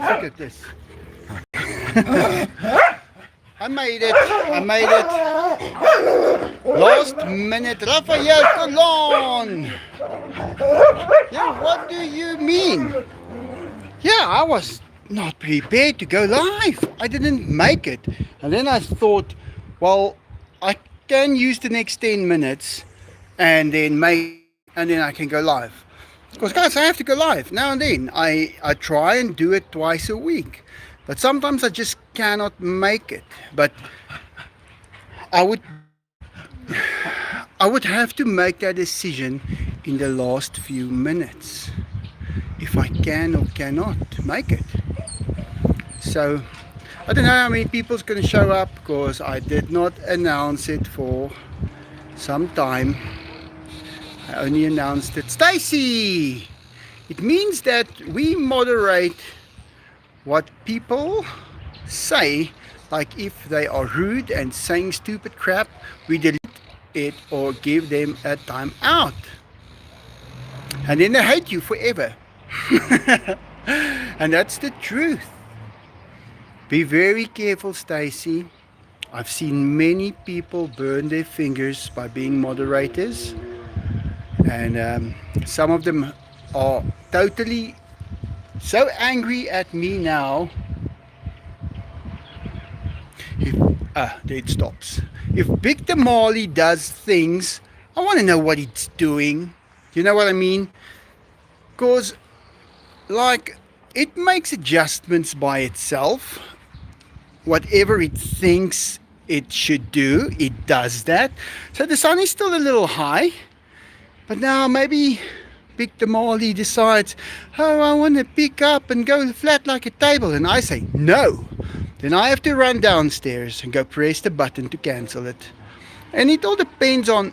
Look at this. I made it. I made it. Last minute, Rafael Colon. Yeah, what do you mean? Yeah, I was not prepared to go live. I didn't make it. And then I thought, well, I can use the next 10 minutes and then I can go live. Because guys, I have to go live now and then. I try and do it twice a week. But sometimes I just cannot make it. But I would have to make that decision in the last few minutes if I can or cannot make it. So I don't know how many people's going to show up because I did not announce it for some time. I only announced it. Stacy! It means that we moderate what people say, like if they are rude and saying stupid crap, we delete it or give them a time out. And then they hate you forever. And that's the truth. Be very careful, Stacy. I've seen many people burn their fingers by being moderators. And some of them are totally so angry at me now. There it stops. If Big Damali does things, I want to know what it's doing. You know what I mean? Because, like, it makes adjustments by itself. Whatever it thinks it should do, it does that. So the sun is still a little high. But now maybe Big Damali decides, oh, I want to pick up and go flat like a table. And I say, no. Then I have to run downstairs and go press the button to cancel it. And it all depends on,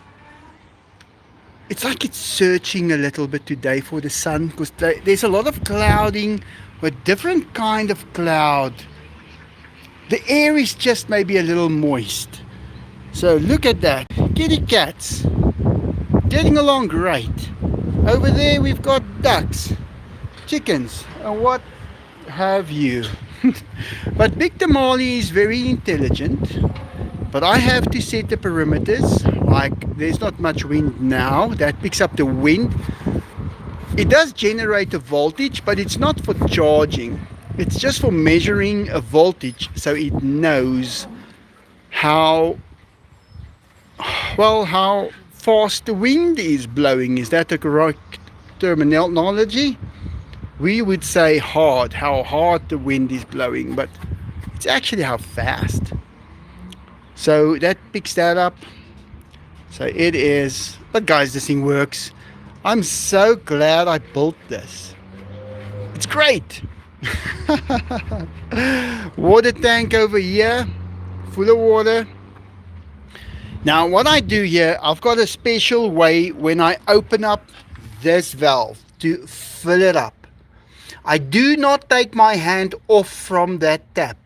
it's like it's searching a little bit today for the sun. Because there's a lot of clouding, a different kind of cloud. The air is just maybe a little moist. So look at that. Kitty cats. Getting along great. Over there we've got ducks, chickens, and what have you. But Big Damali is very intelligent. But I have to set the perimeters. Like there's not much wind now. That picks up the wind. It does generate a voltage, but it's not for charging. It's just for measuring a voltage, so it knows how fast the wind is blowing. Is that the correct terminology? We would say hard, how hard the wind is blowing, but it's actually how fast. So that picks that up. So it is, but guys, this thing works. I'm so glad I built this. It's great. Water tank over here, full of water. Now what I do here, I've got a special way when I open up this valve to fill it up. I do not take my hand off from that tap.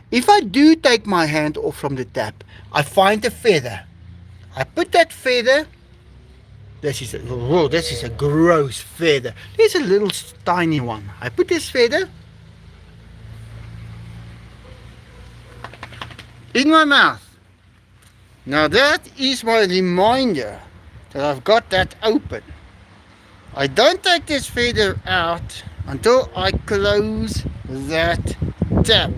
If I do take my hand off from the tap, I find a feather. I put that feather. This is a gross feather. There's a little tiny one. I put this feather in my mouth. Now that is my reminder that I've got that open. I don't take this feather out until I close that tap.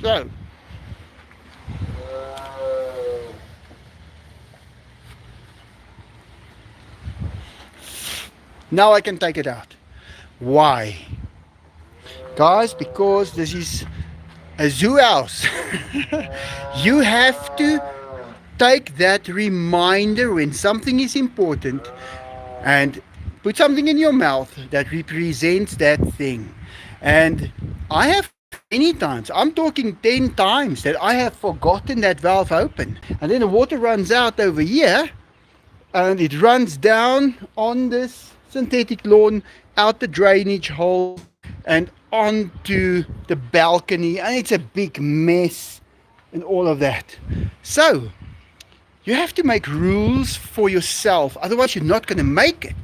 So now I can take it out. Why? Guys, because this is a zoo house. You have to take that reminder when something is important and put something in your mouth that represents that thing. And I have many times, I'm talking 10 times, that I have forgotten that valve open. And then the water runs out over here and it runs down on this synthetic lawn, out the drainage hole and onto the balcony, and it's a big mess and all of that. So you have to make rules for yourself, otherwise you're not going to make it.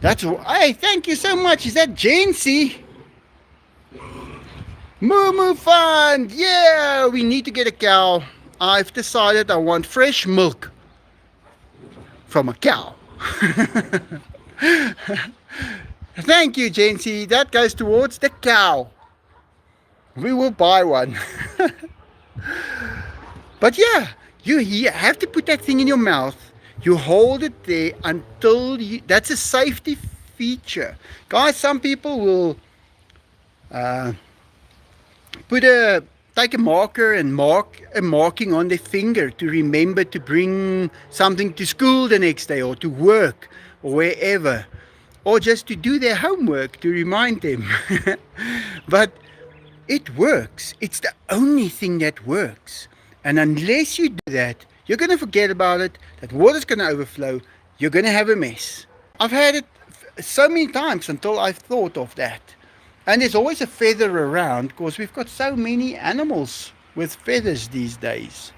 That's why. Hey, thank you so much. Is that Jancy? Moo Moo Fund! Yeah, we need to get a cow. I've decided I want fresh milk from a cow. Thank you, Jency. That goes towards the cow. We will buy one. But yeah, you have to put that thing in your mouth. You hold it there until you. That's a safety feature, guys. Some people will uh, put a take a marker and mark a marking on their finger to remember to bring something to school the next day or to work or wherever, or just to do their homework to remind them. But it works. It's the only thing that works. And unless you do that, you're going to forget about it. That water's going to overflow. You're going to have a mess. I've had it so many times until I've thought of that. And there's always a feather around because we've got so many animals with feathers these days.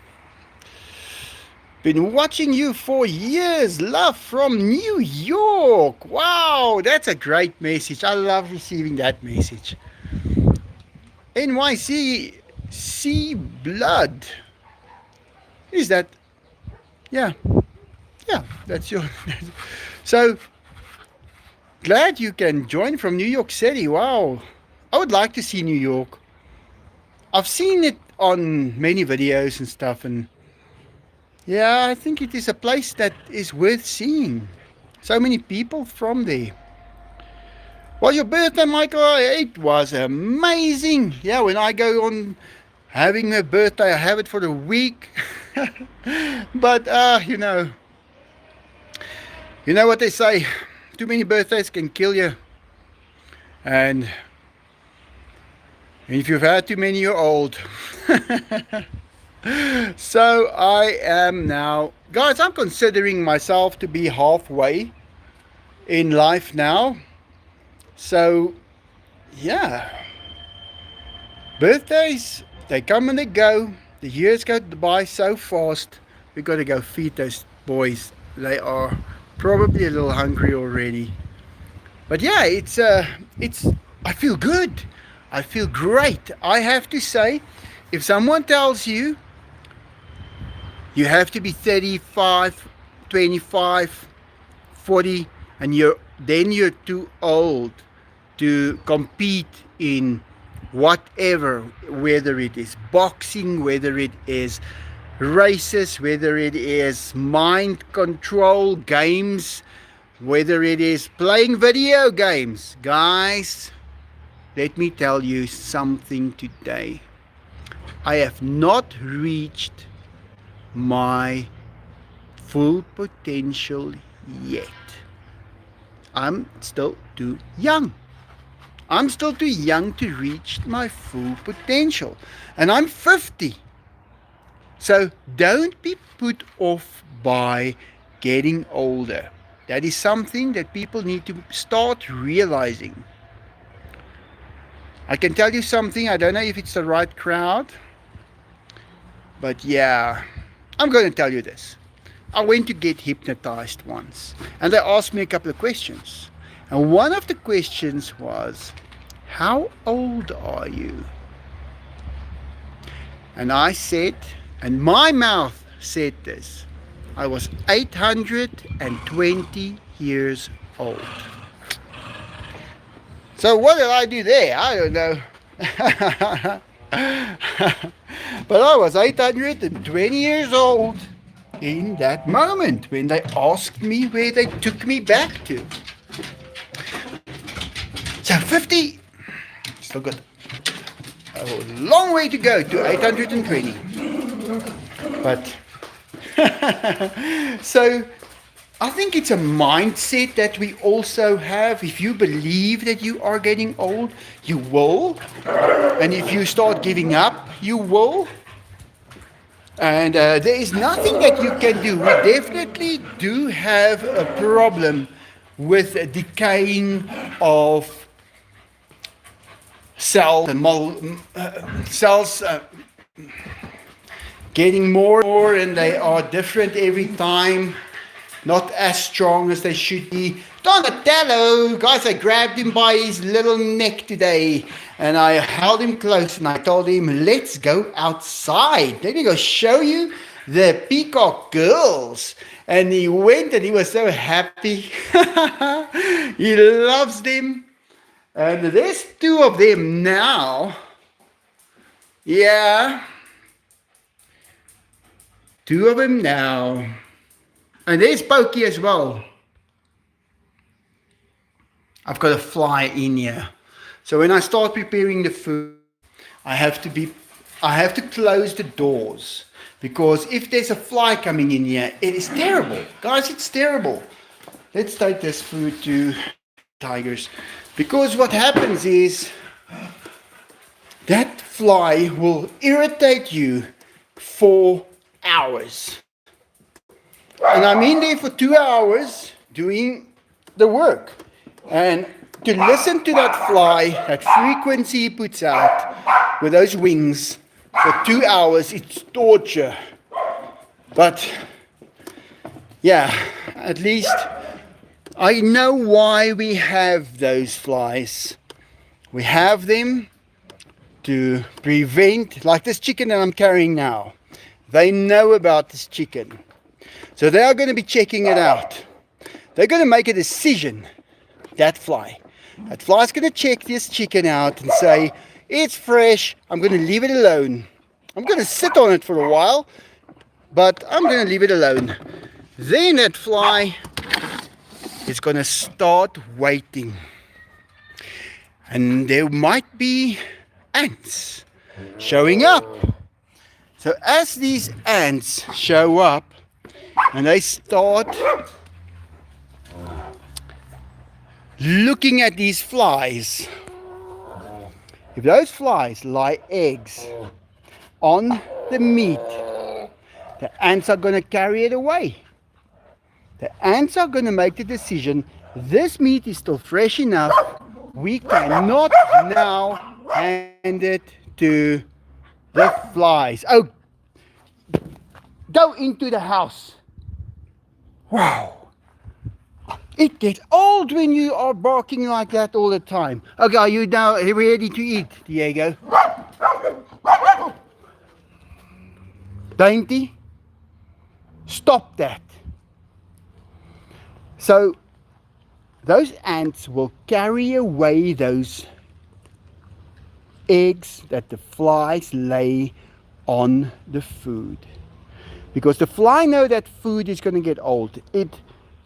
Been watching you for years. Love from New York. Wow, that's a great message. I love receiving that message. NYC Sea Blood. Is that? Yeah. Yeah, that's your. So glad you can join from New York City. Wow. I would like to see New York. I've seen it on many videos and stuff, and yeah, I think it is a place that is worth seeing. So many people from there. Well, your birthday, Michael, it was amazing. Yeah, when I go on having a birthday, I have it for a week. But, you know what they say, too many birthdays can kill you. And if you've had too many, you're old. So I am now, guys, I'm considering myself to be halfway in life now. So, yeah, birthdays, they come and they go. The years go by so fast. We got to go feed those boys. They are probably a little hungry already. But yeah, it's. I feel good. I feel great. I have to say, if someone tells you you have to be 35, 25, 40, and you're too old to compete in whatever, whether it is boxing, whether it is races, whether it is mind control games, whether it is playing video games. Guys, let me tell you something today. I have not reached my full potential yet. I'm still too young. I'm still too young to reach my full potential. And I'm 50. So don't be put off by getting older. That is something that people need to start realizing. I can tell you something, I don't know if it's the right crowd, but yeah, I'm going to tell you this. I went to get hypnotized once, and they asked me a couple of questions. And one of the questions was, how old are you? And I said, and my mouth said this, I was 820 years old. So what did I do there? I don't know. But I was 820 years old in that moment when they asked me where they took me back to. So 50, still got a long way to go to 820. But so I think it's a mindset that we also have. If you believe that you are getting old, you will. And if you start giving up, you will. And there is nothing that you can do. We definitely do have a problem with decaying of cells and cells getting more, and they are different every time, not as strong as they should be. Donatello! Guys, I grabbed him by his little neck today and I held him close and I told him, let's go outside. Let me go show you the peacock girls. And he went and he was so happy. He loves them. And there's two of them now. Yeah, two of them now. And there's Pokey as well. I've got a fly in here. So when I start preparing the food, I have to close the doors. Because if there's a fly coming in here, it is terrible. Guys, it's terrible. Let's take this food to tigers. Because what happens is that fly will irritate you for hours. And I'm in there for 2 hours doing the work. And to listen to that fly, that frequency he puts out with those wings for 2 hours, it's torture. But yeah, at least I know why we have those flies. We have them to prevent, like this chicken that I'm carrying now. They know about this chicken. So they are going to be checking it out. They're going to make a decision. That fly is going to check this chicken out and say, it's fresh, I'm going to leave it alone. I'm going to sit on it for a while, but I'm going to leave it alone. Then that fly is going to start waiting. And there might be ants showing up. So as these ants show up and they start looking at these flies, if those flies lay eggs on the meat, the ants are going to carry it away. The ants are going to make the decision, this meat is still fresh enough, we cannot now hand it to the flies. Oh, go into the house. Wow. It gets old when you are barking like that all the time. Okay, are you now ready to eat, Diego? Dainty, stop that. So, those ants will carry away those eggs that the flies lay on the food. Because the fly know that food is going to get old. It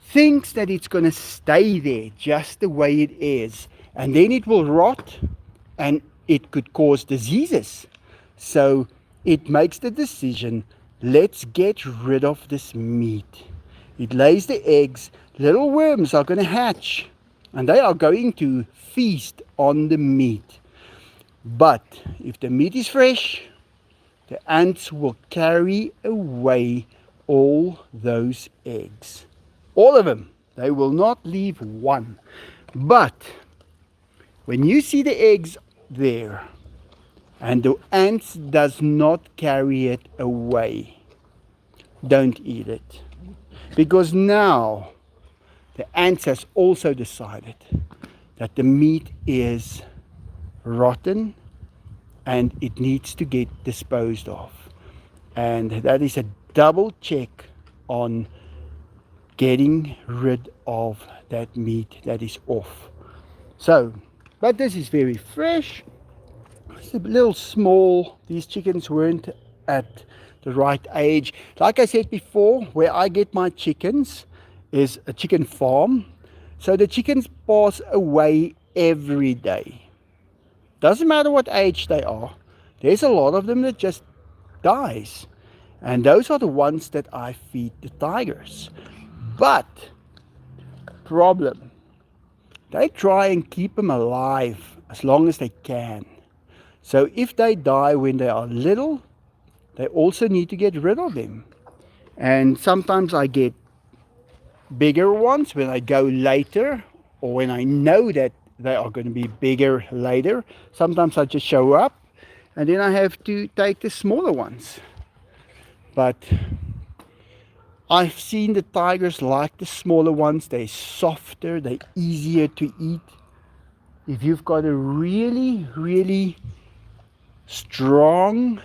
thinks that it's going to stay there just the way it is, and then it will rot and it could cause diseases. So it makes the decision, let's get rid of this meat. It lays the eggs, little worms are going to hatch and they are going to feast on the meat. But if the meat is fresh, the ants will carry away all those eggs. All of them. They will not leave one. But when you see the eggs there and the ants does not carry it away, don't eat it. Because now the ants has also decided that the meat is rotten and it needs to get disposed of. And that is a double check on getting rid of that meat that is off. So, but this is very fresh. It's a little small. These chickens weren't at the right age. Like I said before, where I get my chickens is a chicken farm. So the chickens pass away every day. Doesn't matter what age they are. There's a lot of them that just dies. And those are the ones that I feed the tigers. But, problem, they try and keep them alive as long as they can. So if they die when they are little, they also need to get rid of them. And sometimes I get bigger ones when I go later, or when I know that they are going to be bigger later. Sometimes I just show up and then I have to take the smaller ones. But I've seen the tigers like the smaller ones. They're softer, they're easier to eat. If you've got a really, really strong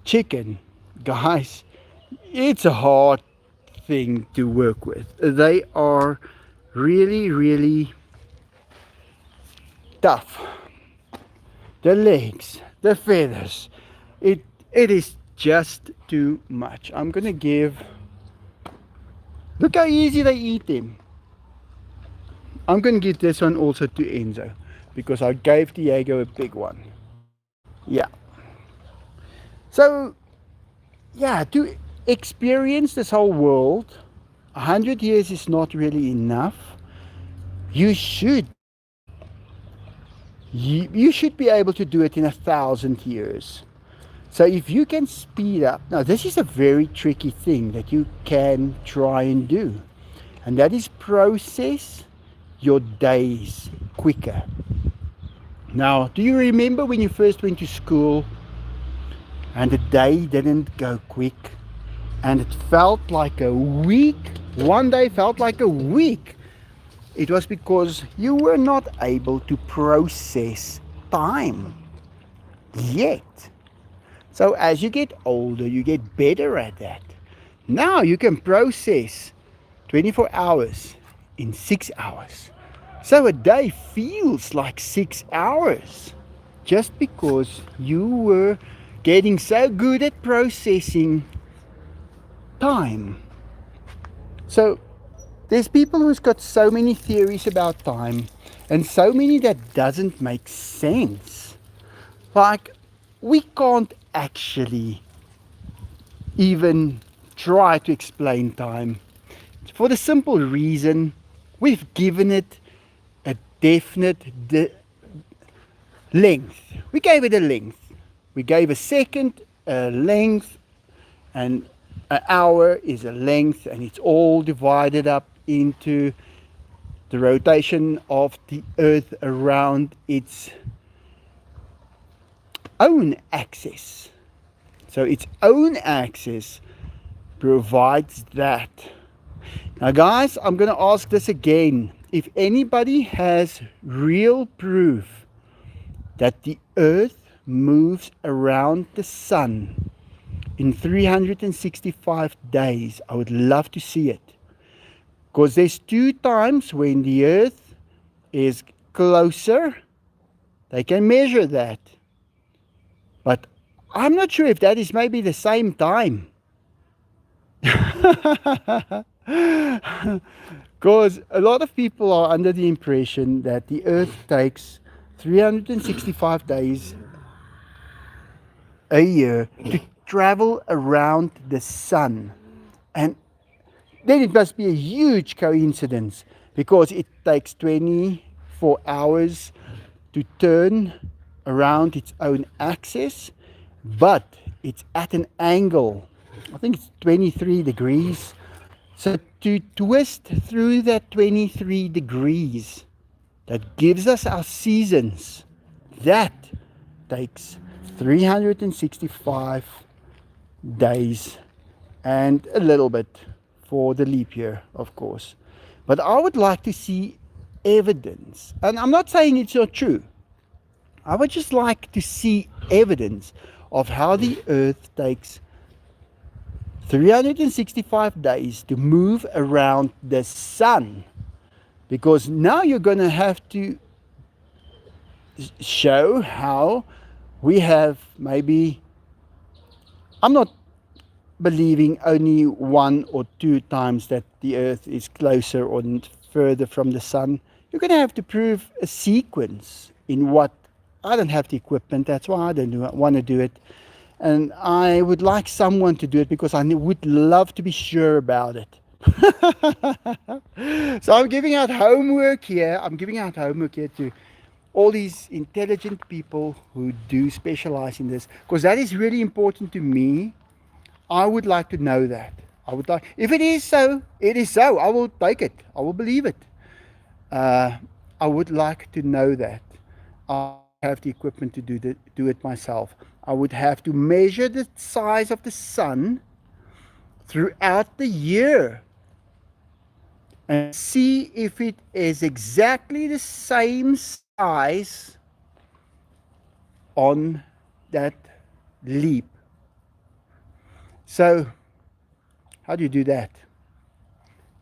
chicken, guys, it's a hard thing to work with. They are really, really tough. The legs, the feathers, it is just too much. I'm gonna give, look how easy they eat them. I'm gonna give this one also to Enzo because I gave Diego a big one. Yeah. So yeah, to experience this whole world, 100 years is not really enough. You should you should be able to do it in 1,000 years. So if you can speed up, now this is a very tricky thing that you can try and do, and that is process your days quicker. Now, do you remember when you first went to school and the day didn't go quick and it felt like a week? One day felt like a week. It was because you were not able to process time yet. So as you get older, you get better at that. Now you can process 24 hours in 6 hours. So a day feels like 6 hours just because you were getting so good at processing time. So there's people who's got so many theories about time and so many that doesn't make sense. Like, we can't actually even try to explain time for the simple reason we've given it a definite length. We gave it a length. We gave a second a length, and an hour is a length, and it's all divided up into the rotation of the earth around its own axis. So its own axis provides that. Now guys, I'm going to ask this again. If anybody has real proof that the earth moves around the sun in 365 days, I would love to see it. Because there's 2 times when the earth is closer. They can measure that. But I'm not sure if that is maybe the same time. Because a lot of people are under the impression that the earth takes 365 days a year to travel around the sun. And then it must be a huge coincidence because it takes 24 hours to turn around its own axis, but it's at an angle. I think it's 23 degrees. So to twist through that 23 degrees, that gives us our seasons, that takes 365 days and a little bit for the leap year, of course. But I would like to see evidence, and I'm not saying it's not true. I would just like to see evidence of how the earth takes 365 days to move around the sun. Because now you're going to have to show how we have maybe, I'm not believing only 1 or 2 times that the earth is closer or further from the sun. You're going to have to prove a sequence in what, I don't have the equipment, that's why I don't want to do it. And I would like someone to do it because I would love to be sure about it. So I'm giving out homework here. To all these intelligent people who do specialize in this, because that is really important to me. I would like to know that. I would like, if it is so, it is so. I will take it. I will believe it. I would like to know that. I have the equipment to do it myself. I would have to measure the size of the sun throughout the year and see if it is exactly the same size on that leaf. So, how do you do that?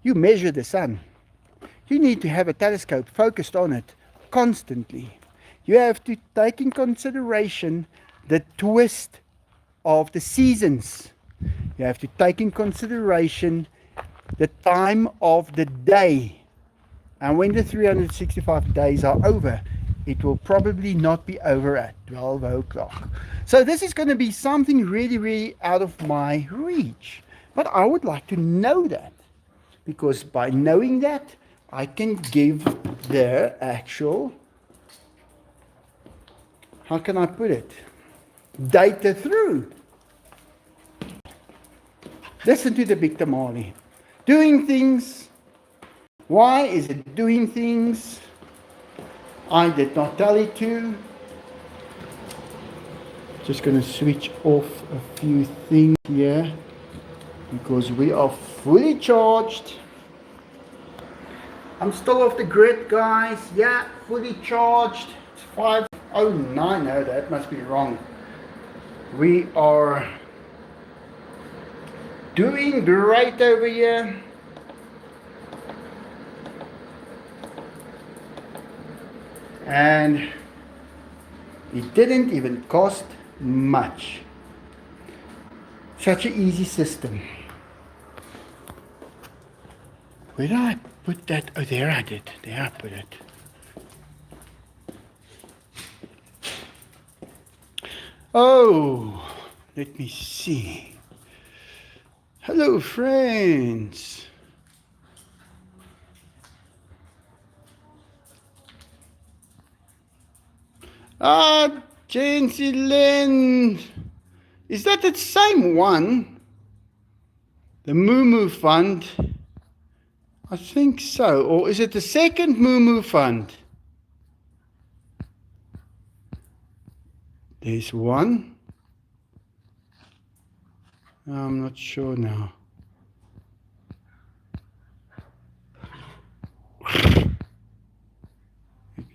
You measure the sun. You need to have a telescope focused on it constantly. You have to take in consideration the twist of the seasons. You have to take in consideration the time of the day. And when the 365 days are over, it will probably not be over at 12 o'clock. So this is going to be something really, really out of my reach. But I would like to know that, because by knowing that, I can give the actual, how can I put it, data through. Listen to the big tamale. Doing things. Why is it doing things? I did not tell it to. Just going to switch off a few things here because we are fully charged. I'm still off the grid, guys. Yeah, fully charged. It's 5:09. No, that must be wrong. We are doing great over here. And it didn't even cost much. Such an easy system. Where did I put that? Oh, there I did. There I put it. Oh, let me see. Hello, friends. Ah, Jancy Lynn. Is that the same one? The Moo Moo Fund? I think so. Or is it the second Moo Moo Fund? There's one. I'm not sure now.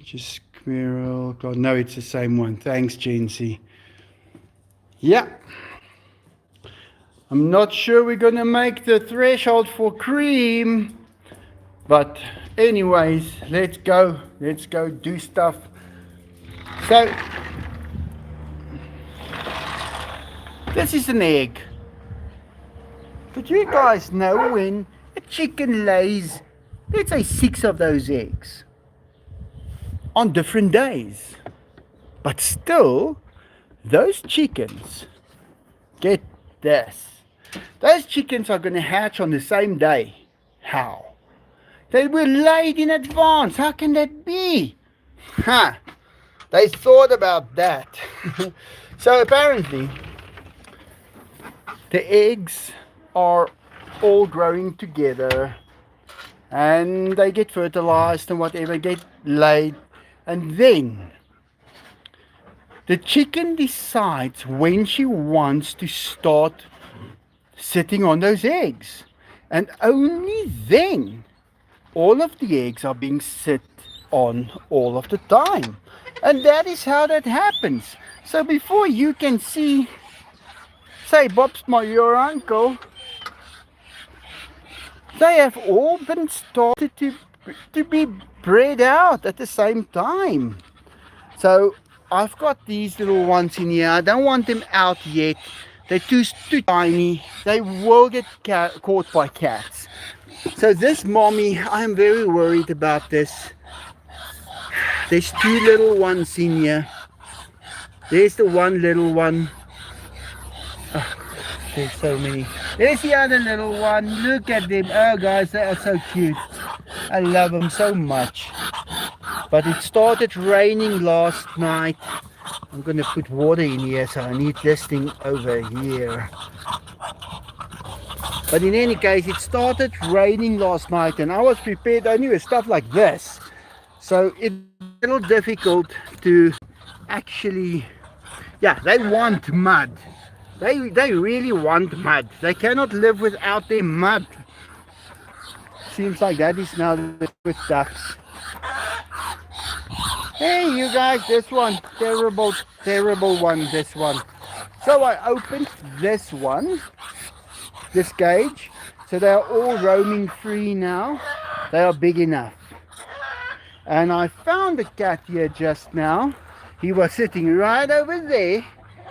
Just squirrel. God, no, it's the same one. Thanks, Jancy. Yeah. I'm not sure we're going to make the threshold for cream. But anyways, let's go. Let's go do stuff. So, this is an egg. But you guys know when a chicken lays, let's say 6 of those eggs on different days. But still, those chickens, get this, those chickens are going to hatch on the same day. How? They were laid in advance. How can that be? They thought about that. So apparently, the eggs are all growing together and they get fertilized and whatever, get laid, and then the chicken decides when she wants to start sitting on those eggs, and only then all of the eggs are being sit on all of the time. And that is how that happens. So before you can see, say, Bob's your uncle, they have all been started to be bred out at the same time. So I've got these little ones in here. I don't want them out yet. They're too tiny. They will get caught by cats. So this mommy, I'm very worried about this. There's 2 little ones in here. There's the one little one. Oh, there's so many. There's the other little one. Look at them. Oh guys, they are so cute. I love them so much. But it started raining last night. I'm going to put water in here, so I need this thing over here. But in any case, it started raining last night and I was prepared only with stuff like this. So it's a little difficult to actually, yeah, they want mud. They really want mud. They cannot live without their mud. Seems like that is now the case with ducks. Hey, you guys, this one. Terrible, terrible one, this one. So I opened this one, this cage. So they are all roaming free now. They are big enough. And I found a cat here just now. He was sitting right over there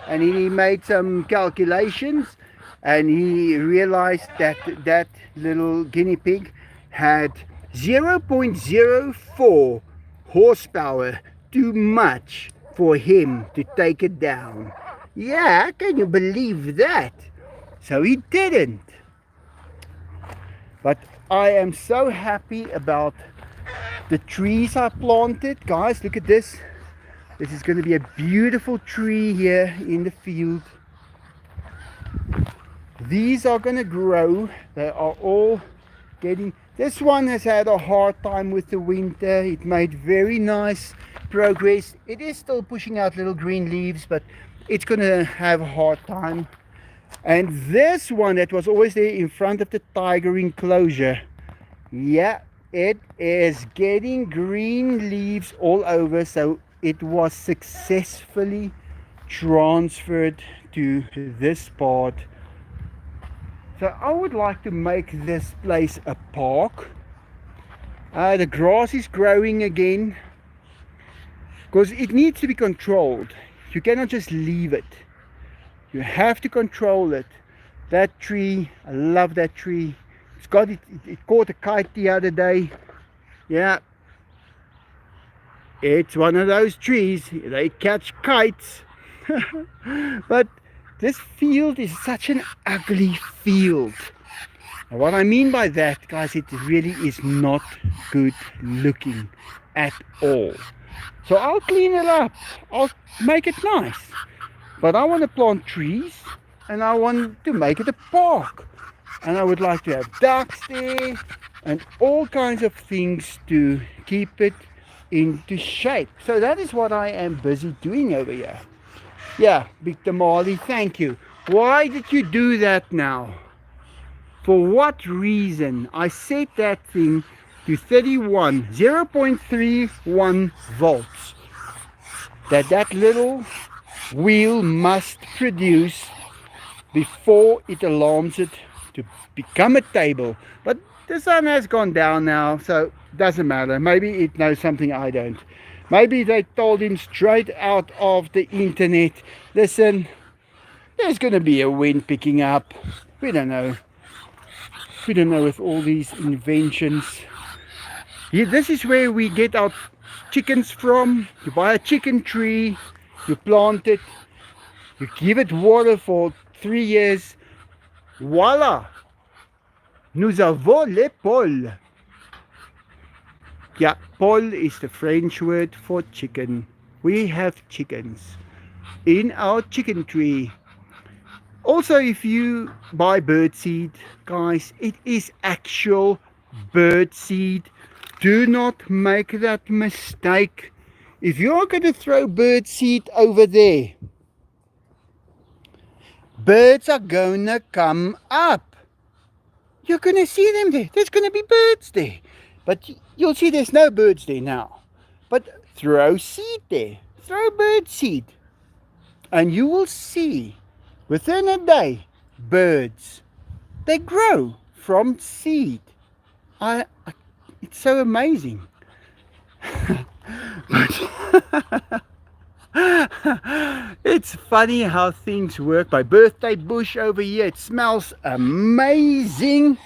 and he made some calculations and he realized that that little guinea pig had 0.04 horsepower, too much for him to take it down. Yeah, can you believe that? So he didn't. But I am so happy about the trees I planted. Guys, look at this. This is going to be a beautiful tree here in the field. These are going to grow. They are all getting... This one has had a hard time with the winter. It made very nice progress. It is still pushing out little green leaves, but it's going to have a hard time. And this one that was always there in front of the tiger enclosure, yeah, it is getting green leaves all over. So it was successfully transferred to this part. So I would like to make this place a park. The grass is growing again because it needs to be controlled. You cannot just leave it. You have to control it. That tree, I love that tree. It's got it caught a kite the other day. Yeah, it's one of those trees, they catch kites. But this field is such an ugly field. And what I mean by that, guys, it really is not good looking at all. So I'll clean it up, I'll make it nice. But I want to plant trees and I want to make it a park. And I would like to have ducks there and all kinds of things to keep it into shape. So that is what I am busy doing over here. Yeah, Big Tamale, thank you. Why did you do that now? For what reason? I set that thing to 0.31 volts. That little wheel must produce before it alarms it to become a table. But the sun has gone down now, so it doesn't matter. Maybe it knows something I don't. Maybe they told him straight out of the internet, listen, there's going to be a wind picking up. We don't know. We don't know with all these inventions. Yeah, this is where we get our chickens from. You buy a chicken tree, you plant it, you give it water for 3 years. Voila! Nous avons les poules. Yeah, poule is the French word for chicken. We have chickens in our chicken tree. Also, if you buy bird seed, guys, it is actual bird seed. Do not make that mistake. If you're going to throw bird seed over there, birds are going to come up. You're going to see them there. There's going to be birds there. But you'll see there's no birds there now. But throw seed there. Throw bird seed. And you will see, within a day, birds. They grow from seed. It's so amazing. It's funny how things work. My birthday bush over here, it smells amazing.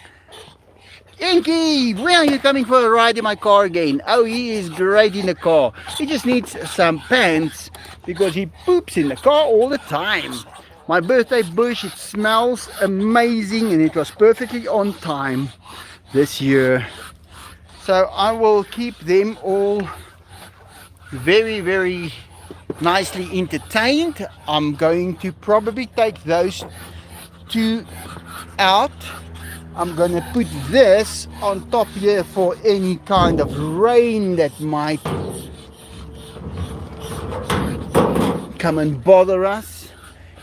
Inky, when are you coming for a ride in my car again? Oh, he is great in the car. He just needs some pants because he poops in the car all the time. My birthday bush, it smells amazing and it was perfectly on time this year. So I will keep them all very, very nicely entertained. I'm going to probably take those two out. I'm going to put this on top here for any kind of rain that might come and bother us.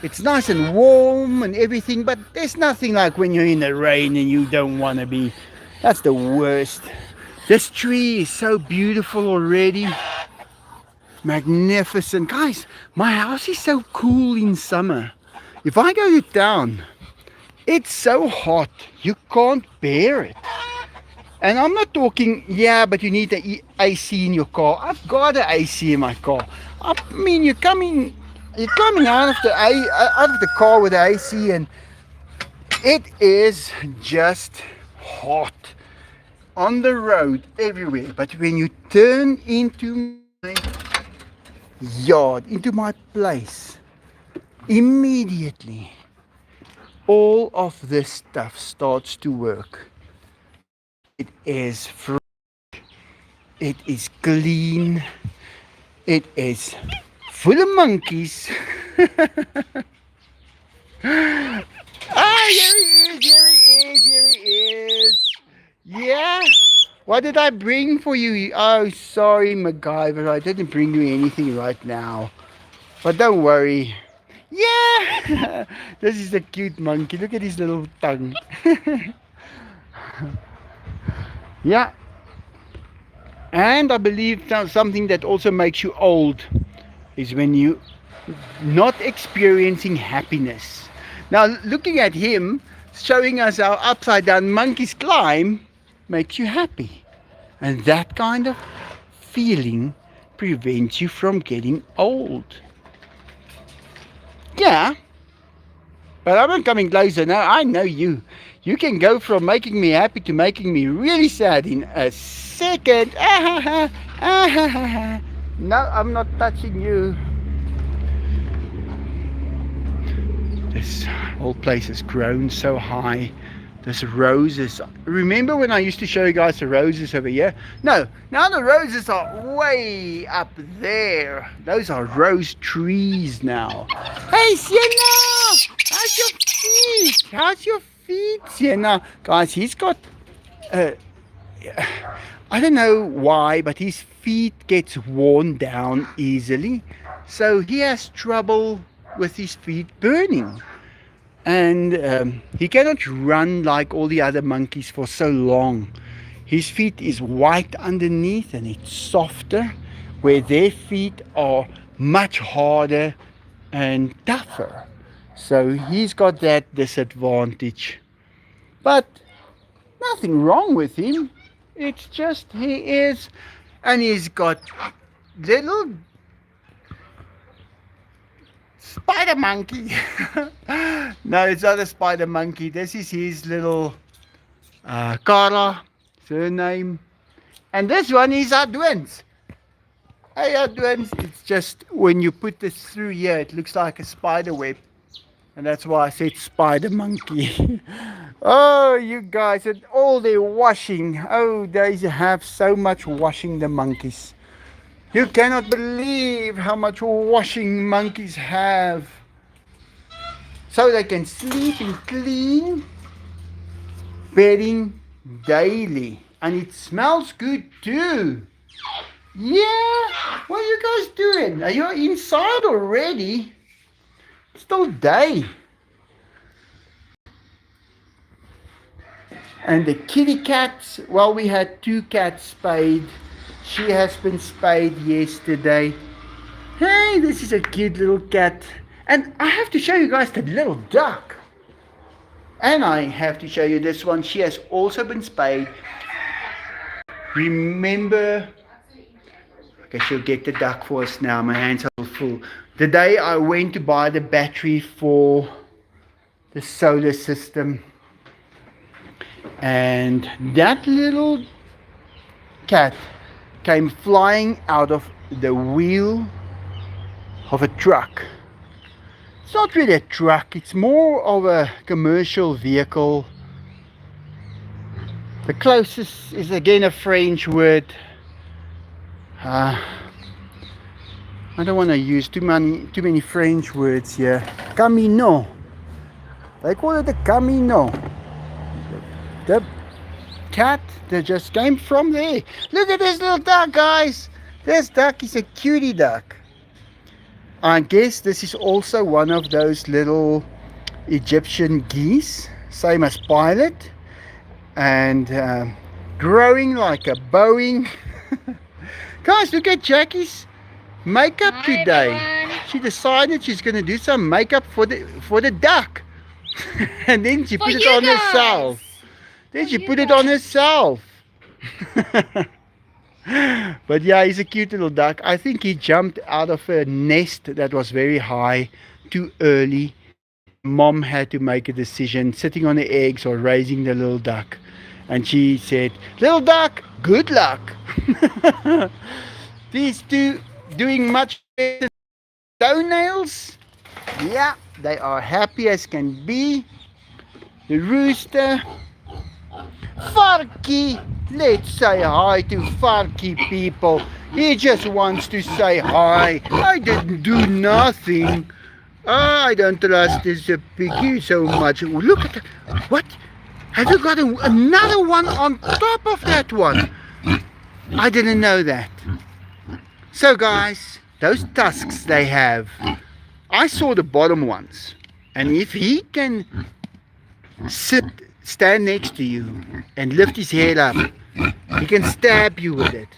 It's nice and warm and everything, but there's nothing like when you're in the rain and you don't want to be. That's the worst. This tree is so beautiful already. Magnificent. Guys, my house is so cool in summer. If I go to town, it's so hot. You can't bear it. And I'm not talking, yeah, but you need the AC in your car. I've got an AC in my car. I mean, you're coming out of the car with the AC, and it is just hot on the road everywhere. But when you turn into my yard, into my place, immediately all of this stuff starts to work. It is fresh, it is clean, it is full of monkeys. Ah, here he is, here he is, here he is. Yeah. What did I bring for you? Oh, sorry, MacGyver. I didn't bring you anything right now. But don't worry. Yeah. This is a cute monkey. Look at his little tongue. Yeah. And I believe something that also makes you old is when you not experiencing happiness. Now, looking at him, showing us how upside down monkeys climb, makes you happy. And that kind of feeling prevents you from getting old. Yeah, but I'm not coming closer now. I know you. You can go from making me happy to making me really sad in a second. No, I'm not touching you. This whole place has grown so high. There's roses. Remember when I used to show you guys the roses over here? No, now the roses are way up there. Those are rose trees now. Hey, Sienna! How's your feet? How's your feet, Sienna? Guys, he's got... I don't know why, but his feet gets worn down easily. So he has trouble with his feet burning. And he cannot run like all the other monkeys for so long. His feet is white underneath and it's softer, where their feet are much harder and tougher. So he's got that disadvantage. But nothing wrong with him. It's just he is, and he's got little spider monkey. No, it's not a spider monkey. This is his little Kara, surname. And this one is our twins. Hey, our twins. It's just when you put this through here, it looks like a spider web. And that's why I said spider monkey. Oh, you guys, and all their washing. Oh, they have so much washing, the monkeys. You cannot believe how much washing monkeys have. So they can sleep in clean bedding daily. And it smells good too. Yeah, what are you guys doing? Are you inside already? It's still day. And the kitty cats, well, we had 2 cats spayed. She has been spayed yesterday. Hey, this is a cute little cat. And I have to show you guys the little duck. And I have to show you this one. She has also been spayed. Remember, okay, she'll get the duck for us now. My hands are full. The day I went to buy the battery for the solar system, and that little cat came flying out of the wheel of a truck. It's not really a truck, it's more of a commercial vehicle. The closest is again a French word. I don't want to use too many French words here. Camino. They call it a camino. The cat that just came from there. Look at this little duck, guys. This duck is a cutie duck. I guess this is also one of those little Egyptian geese, same as Pilot, and growing like a Boeing. Guys, look at Jackie's makeup Hi today. everyone. She decided she's going to do some makeup for the duck. And then she For put it you on herself. guys. Then For she you put it on guys. herself. But yeah, he's a cute little duck. I think he jumped out of a nest that was very high too early, and mom had to make a decision sitting on the eggs or raising the little duck. And she said, "Little duck, good luck." These two doing much better than toenails. Yeah, they are happy as can be. The rooster, Farky. Let's say hi to Farky, people. He just wants to say hi. I didn't do nothing. I don't trust this piggy so much. Look at that. What? Have you got another one on top of that one? I didn't know that. So guys, those tusks they have, I saw the bottom ones. And if he can sit, stand next to you and lift his head up, he can stab you with it.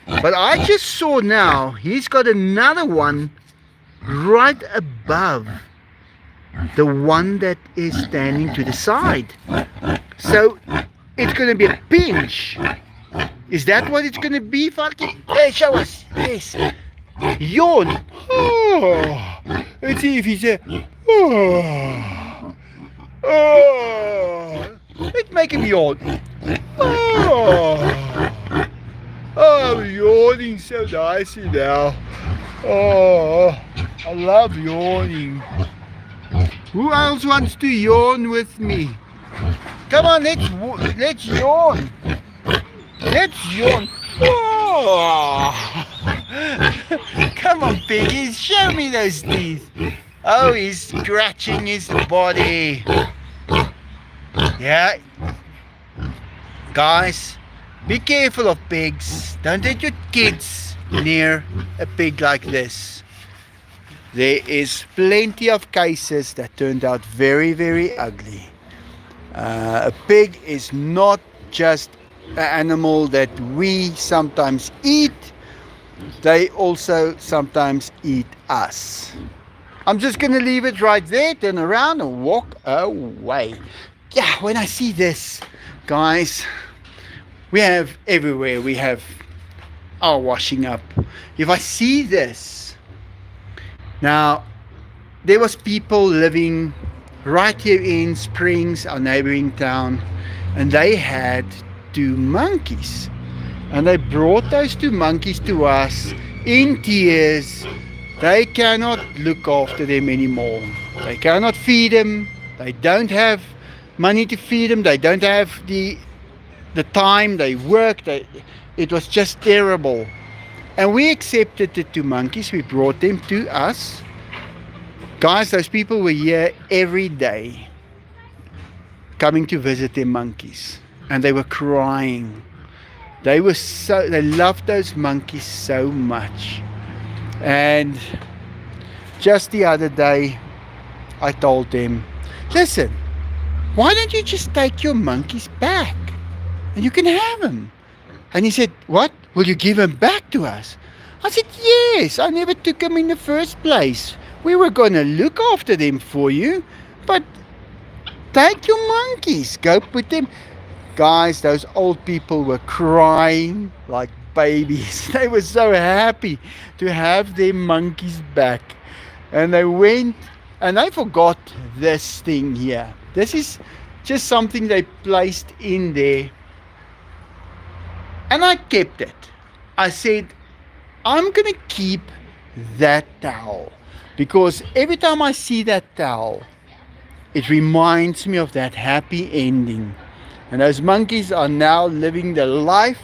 But I just saw now, he's got another one right above the one that is standing to the side. So it's going to be a pinch. Is that what it's going to be, Farky? Hey, show us. Yes. Yawn. Oh. Let's see if he's there. Oh. Oh. Let's make him yawn. Oh. Oh, I'm yawning so nicely now. Oh, I love yawning. Who else wants to yawn with me? Come on, let's yawn. Let's yawn. Oh. Come on, piggies, show me those teeth. Oh, he's scratching his body. Yeah. Guys, be careful of pigs. Don't let your kids near a pig like this. There is plenty of cases that turned out very, very ugly. A pig is not just an animal that we sometimes eat, they also sometimes eat us. I'm just going to leave it right there, turn around and walk away. Yeah, when I see this, guys, we have everywhere, we have our washing up. If I see this, now there was people living right here in Springs, our neighboring town, and they had two monkeys. And they brought those two monkeys to us in tears. They cannot look after them anymore. They cannot feed them. They don't have money to feed them. They don't have the time. They work. It was just terrible. And we accepted the two monkeys. We brought them to us. Guys, those people were here every day coming to visit their monkeys. And they were crying. They loved those monkeys so much. And just the other day, I told them, listen, why don't you just take your monkeys back? And you can have them. And he said, what? Will you give them back to us? I said, yes, I never took them in the first place. We were going to look after them for you, but take your monkeys, go put them. Guys, those old people were crying like babies. They were so happy to have their monkeys back. And they went and they forgot this thing here. This is just something they placed in there. And I kept it. I said, I'm going to keep that towel. Because every time I see that towel, it reminds me of that happy ending. And those monkeys are now living their life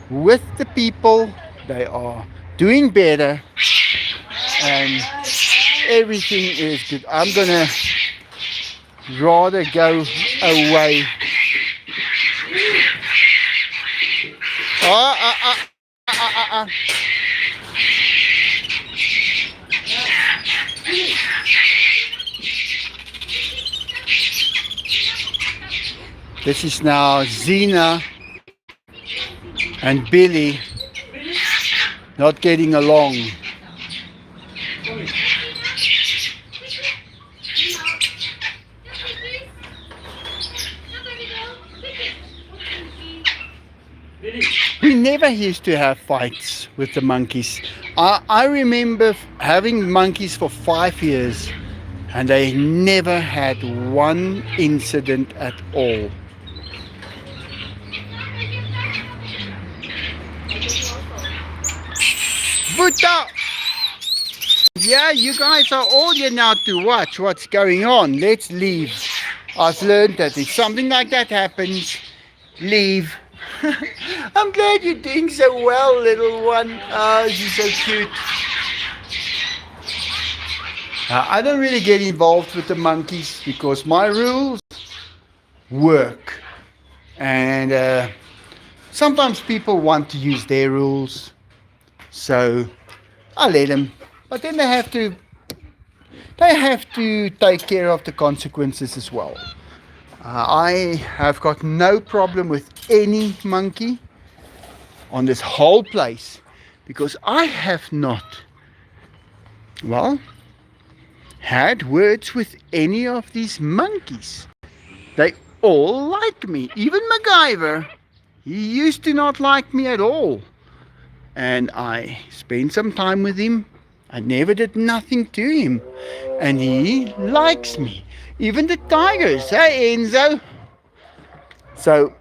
with the people. They are doing better. And everything is good. I'm going to rather go away. This is now Zena and Billy not getting along. We never used to have fights with the monkeys. I remember having monkeys for 5 years and they never had one incident at all. Buddha! Yeah, you guys are all here now to watch what's going on. Let's leave. I've learned that if something like that happens, leave. I'm glad you're doing so well, little one. Oh, she's so cute. I don't really get involved with the monkeys because my rules work. And sometimes people want to use their rules. So I let them. But then they have to take care of the consequences as well. I have got no problem with any monkey on this whole place because I have not, well, had words with any of these monkeys. They all like me. Even MacGyver, he used to not like me at all. And I spent some time with him. I never did nothing to him. And he likes me. Even the tigers, hey Enzo? So,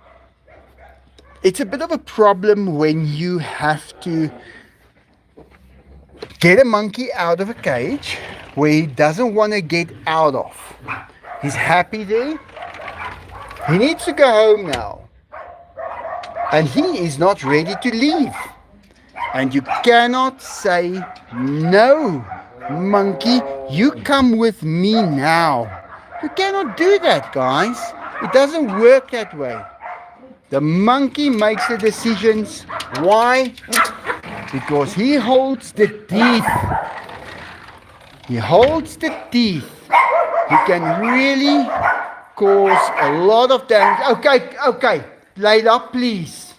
it's a bit of a problem when you have to get a monkey out of a cage where he doesn't want to get out of. He's happy there. He needs to go home now. And he is not ready to leave. And you cannot say, no, monkey, you come with me now. You cannot do that, guys. It doesn't work that way. The monkey makes the decisions. Why? Because he holds the teeth. He holds the teeth. He can really cause a lot of damage. Okay, Layla, please.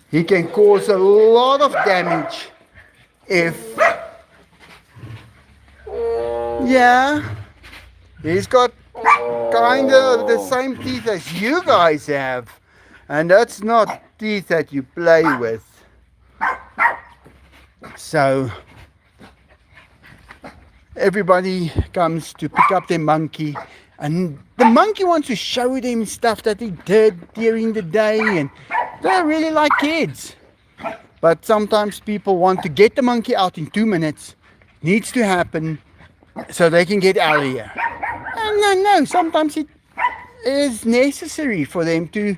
He can cause a lot of damage if, yeah, he's got kind of the same teeth as you guys have, and that's not teeth that you play with. So everybody comes to pick up their monkey, and the monkey wants to show them stuff that he did during the day, and they're really like kids. But sometimes people want to get the monkey out in 2 minutes. Needs to happen so they can get out of here. And no, sometimes it is necessary for them to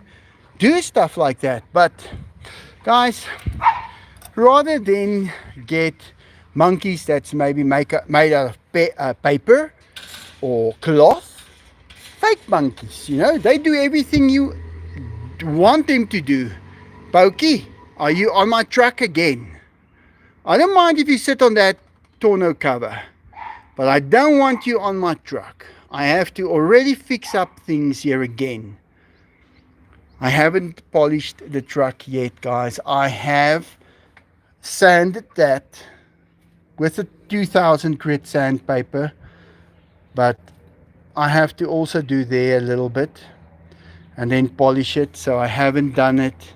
do stuff like that. But guys, rather than get monkeys that's maybe made out of paper or cloth, fake monkeys, you know, they do everything you want them to do. Pokey, are you on my truck again? I don't mind if you sit on that tonneau cover, but I don't want you on my truck. I have to already fix up things here again. I haven't polished the truck yet, guys. I have sanded that with a 2000 grit sandpaper, but I have to also do there a little bit and then polish it, so I haven't done it.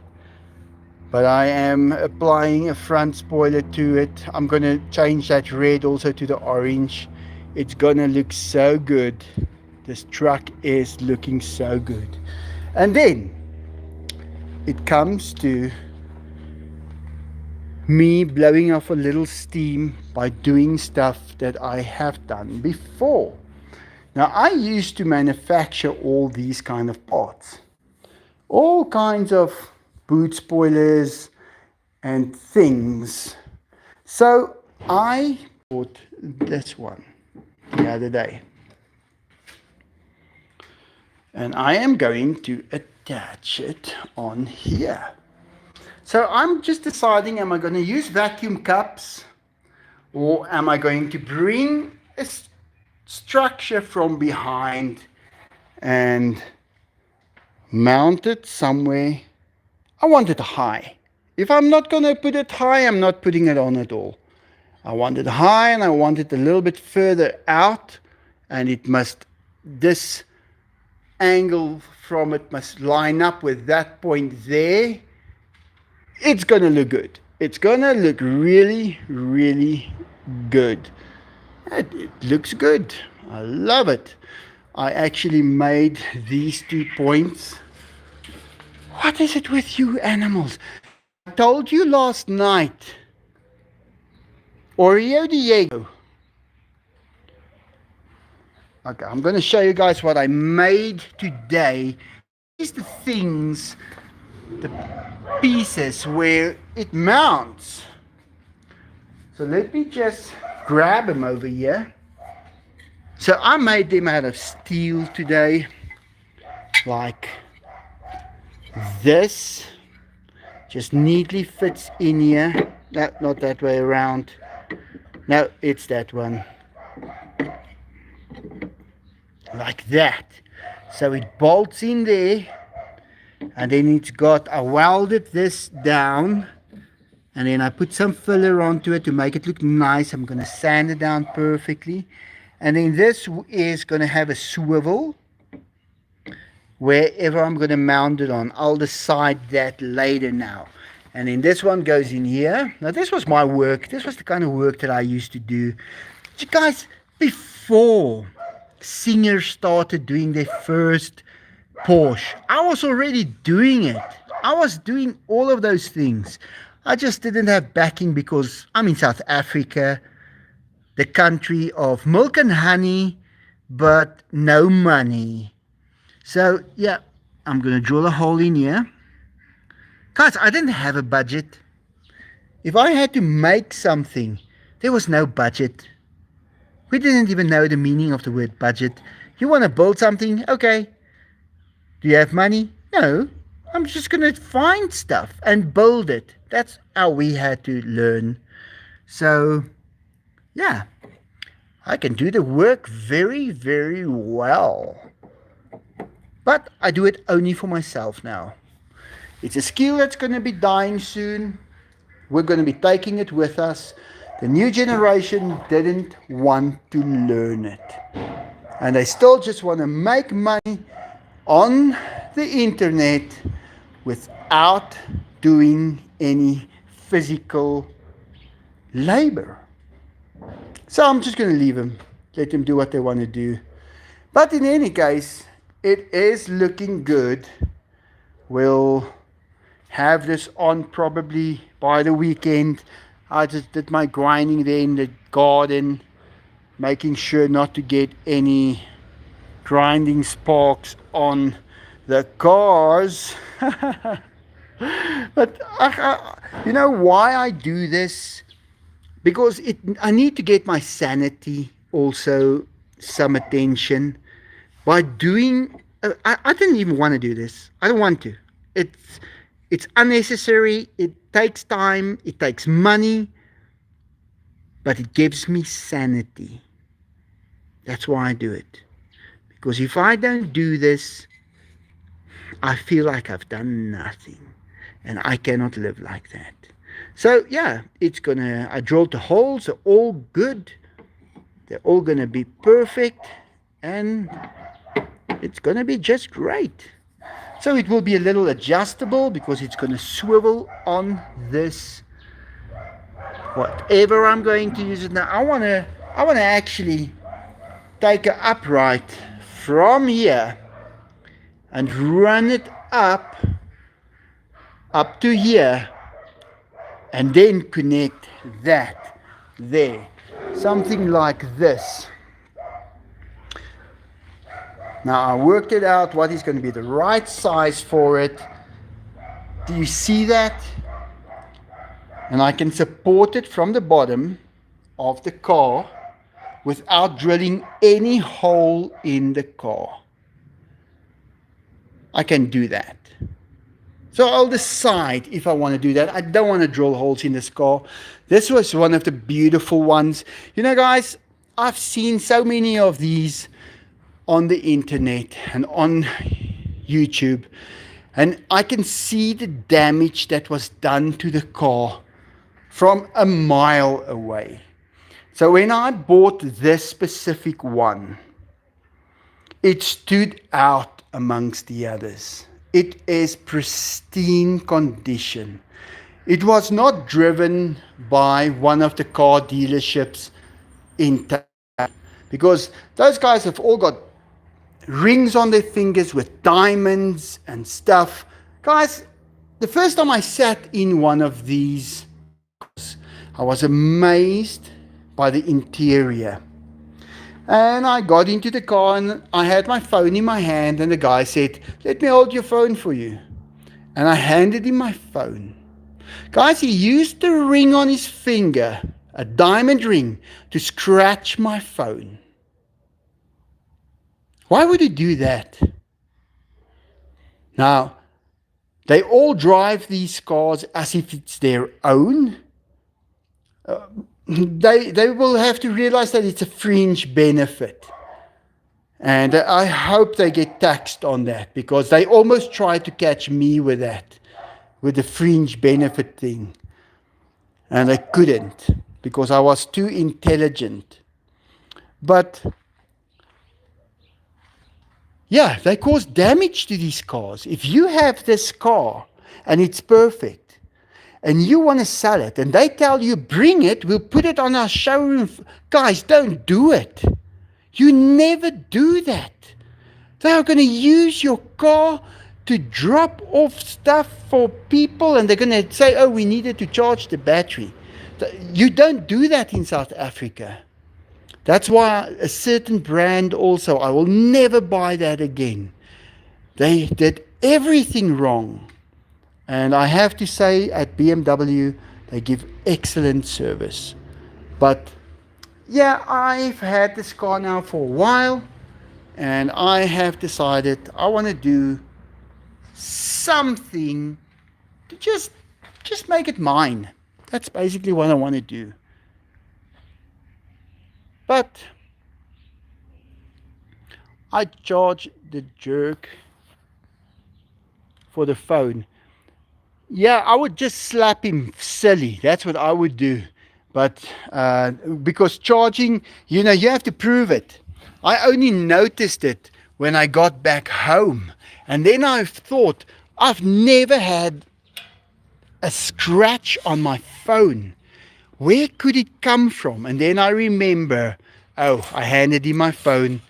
But I am applying a front spoiler to it. I'm going to change that red also to the orange. It's going to look so good. This truck is looking so good. And then it comes to me blowing off a little steam by doing stuff that I have done before. Now, I used to manufacture all these kind of parts. All kinds of boot spoilers and things. So I bought this one the other day. And I am going to attach it on here. So I'm just deciding, am I going to use vacuum cups or am I going to bring a structure from behind and mount it somewhere. I want it high. If I'm not going to put it high, I'm not putting it on at all. I want it high and I want it a little bit further out, and it must, this angle from it must line up with that point there. It's going to look good. It's going to look really, really good. It looks good. I love it. I actually made these 2 points. What is it with you animals? I told you last night, Oreo Diego. Okay, I'm going to show you guys what I made today. These are the things, the pieces where it mounts. So let me just grab them over here. So I made them out of steel today, like this. Just neatly fits in here. No, not that way around. No, it's that one. Like that. So it bolts in there. And then it's got, I welded this down. And then I put some filler onto it to make it look nice. I'm going to sand it down perfectly. And then this is going to have a swivel. Wherever I'm going to mount it on. I'll decide that later now. And then this one goes in here. Now this was my work. This was the kind of work that I used to do. You guys, before singers started doing their first Porsche, I was already doing it. I was doing all of those things. I just didn't have backing because I'm in South Africa, the country of milk and honey, but no money. So yeah, I'm going to drill a hole in here. Guys, I didn't have a budget. If I had to make something, there was no budget. We didn't even know the meaning of the word budget. You want to build something? Okay. Do you have money? No. I'm just going to find stuff and build it. That's how we had to learn. So, yeah. I can do the work very, very well. But I do it only for myself now. It's a skill that's going to be dying soon. We're going to be taking it with us. The new generation didn't want to learn it. And they still just want to make money on the internet without doing any physical labor. So I'm just going to leave them. Let them do what they want to do. But in any case, it is looking good. We'll have this on probably by the weekend. I just did my grinding there in the garden, making sure not to get any grinding sparks on the cars. But you know why I do this? Because I need to get my sanity also some attention. By doing, I didn't even want to do this. I don't want to. It's unnecessary. It takes time. It takes money. But it gives me sanity. That's why I do it. Because if I don't do this, I feel like I've done nothing. And I cannot live like that. So yeah, I drilled the holes. They're all good. They're all going to be perfect. And it's going to be just great. So it will be a little adjustable because it's going to swivel on this. Whatever I'm going to use it now. I want to actually take an upright from here and run it up to here, and then connect that there. Something like this. Now I worked it out what is going to be the right size for it. Do you see that? And I can support it from the bottom of the car without drilling any hole in the car. I can do that. So I'll decide if I want to do that. I don't want to drill holes in this car. This was one of the beautiful ones. You know, guys, I've seen so many of these on the internet and on YouTube, and I can see the damage that was done to the car from a mile away. So when I bought this specific one, it stood out amongst the others. It is pristine condition. It was not driven by one of the car dealerships in town, because those guys have all got rings on their fingers with diamonds and stuff. Guys, the first time I sat in one of these cars, I was amazed by the interior. And I got into the car and I had my phone in my hand, and the guy said, "Let me hold your phone for you." And I handed him my phone. Guys, he used the ring on his finger, a diamond ring, to scratch my phone. Why would he do that? Now, they all drive these cars as if it's their own. They will have to realize that it's a fringe benefit. And I hope they get taxed on that, because they almost tried to catch me with that, with the fringe benefit thing. And they couldn't, because I was too intelligent. But yeah, they cause damage to these cars. If you have this car and it's perfect and you want to sell it and they tell you, "Bring it, we'll put it on our showroom." Guys, don't do it. You never do that. They are going to use your car to drop off stuff for people, and they're going to say, "Oh, we needed to charge the battery." You don't do that in South Africa. That's why a certain brand also, I will never buy that again. They did everything wrong. And I have to say, at BMW, they give excellent service. But yeah, I've had this car now for a while, and I have decided I want to do something to just make it mine. That's basically what I want to do. But I charge the jerk for the phone. Yeah, I would just slap him silly. That's what I would do. But because charging, you have to prove it. I only noticed it when I got back home. And then I thought, I've never had a scratch on my phone. Where could it come from? And then I remember, I handed him my phone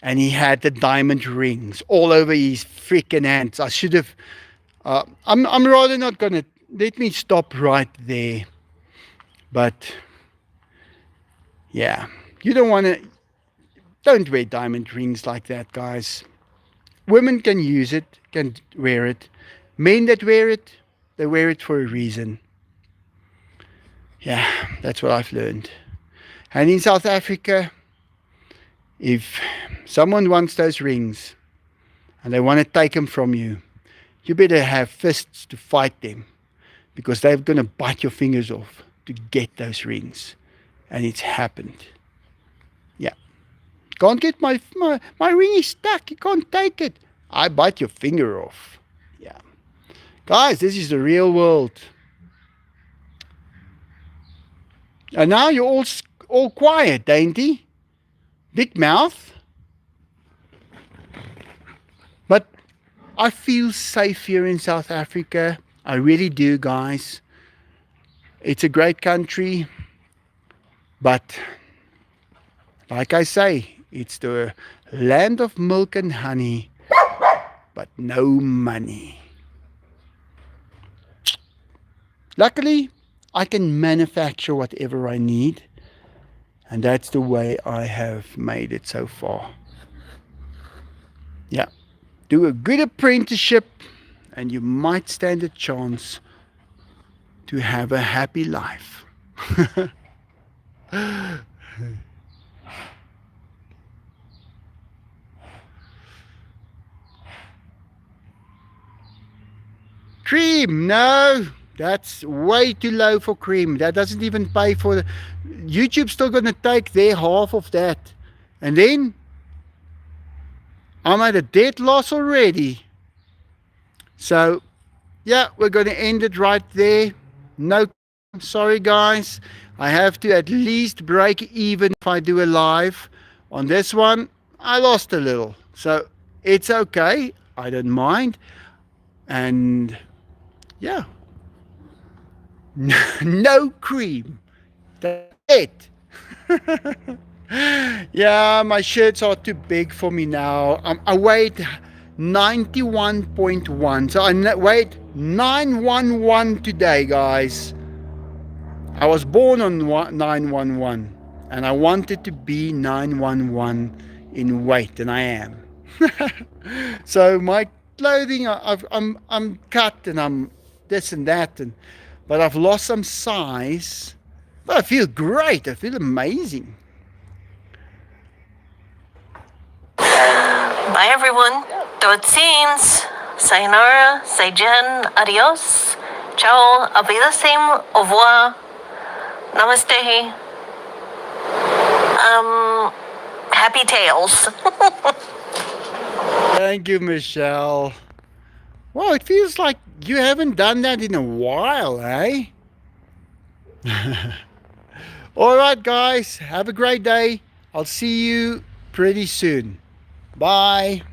and he had the diamond rings all over his freaking hands. I should have, I'm rather not going to, let me stop right there. But yeah, you don't wear diamond rings like that, guys. Women can use it, can wear it. Men that wear it, they wear it for a reason. Yeah, that's what I've learned. And in South Africa, if someone wants those rings and they want to take them from you, you better have fists to fight them, because they're going to bite your fingers off to get those rings. And it's happened. Yeah. Can't get my ring is stuck. You can't take it. I bite your finger off. Yeah. Guys, this is the real world. And now you're all quiet, dainty. Big mouth. But I feel safe here in South Africa. I really do, guys. It's a great country. But like I say, it's the land of milk and honey, but no money. Luckily, I can manufacture whatever I need, and that's the way I have made it so far. Yeah, do a good apprenticeship and you might stand a chance to have a happy life. Cream, no. That's way too low for cream. That doesn't even pay for the... YouTube's still going to take their half of that. And then I'm at a debt loss already. So yeah, we're going to end it right there. No, sorry guys. I have to at least break even if I do a live. On this one, I lost a little. So it's okay. I don't mind. And yeah, no cream. That's it. Yeah, my shirts are too big for me now. I weighed 91.1. So I weighed 911 today, guys. I was born on 911 and I wanted to be 911 in weight, and I am. So my clothing, I'm cut and I'm this and that, but I've lost some size. But I feel great. I feel amazing. Bye everyone. Totsins. Sayonara. Seijen. Adios. Ciao. Auf Wiedersehen. Au revoir. Namaste. Happy tales. Thank you, Michelle. Well, it feels like you haven't done that in a while, eh? All right, guys. Have a great day. I'll see you pretty soon. Bye.